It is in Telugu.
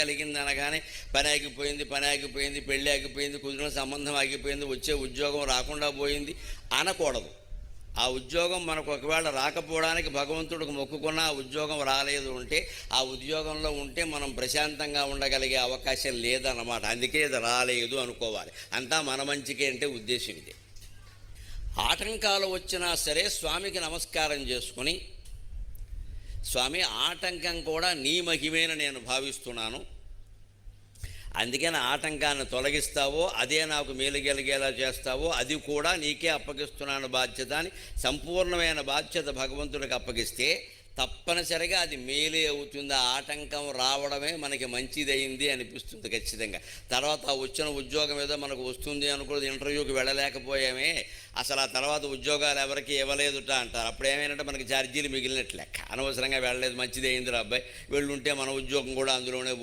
కలిగింది అనగానే పని ఆగిపోయింది, పెళ్ళి ఆగిపోయింది, కుదిరిన సంబంధం ఆగిపోయింది, వచ్చే ఉద్యోగం రాకుండా పోయింది అనకూడదు. ఆ ఉద్యోగం మనకు ఒకవేళ రాకపోవడానికి భగవంతుడికి మొక్కుకున్న ఆ ఉద్యోగం రాలేదు అంటే ఆ ఉద్యోగంలో ఉంటే మనం ప్రశాంతంగా ఉండగలిగే అవకాశం లేదన్నమాట. అందుకే అది రాలేదు అనుకోవాలి. అంతా మన మంచికే అంటే ఉద్దేశం ఇది. ఆటంకాలు వచ్చినా సరే స్వామికి నమస్కారం చేసుకుని, స్వామి ఆటంకం కూడా నీ మహిమేన నేను భావిస్తున్నాను, అందుకని ఆటంకాన్ని తొలగిస్తావో అదే నాకు మేలు కలిగేలా చేస్తావో అది కూడా నీకే అప్పగిస్తున్నాను బాధ్యత అని సంపూర్ణమైన బాధ్యత భగవంతుడికి అప్పగిస్తే తప్పనిసరిగా అది మేలే అవుతుంది. ఆ ఆటంకం రావడమే మనకి మంచిదయింది అనిపిస్తుంది ఖచ్చితంగా. తర్వాత వచ్చిన ఉద్యోగం ఏదో మనకు వస్తుంది అనుకోదు, ఇంటర్వ్యూకి వెళ్ళలేకపోయామే, అసలు ఆ తర్వాత ఉద్యోగాలు ఎవరికి ఇవ్వలేదుట అంటారు. అప్పుడు ఏమైనా మనకి ఛార్జీలు మిగిలినట్లు లెక్క. అనవసరంగా వెళ్ళలేదు, మంచిదయిందిరా అబ్బాయి, వెళ్ళుంటే మన ఉద్యోగం కూడా అందులోనే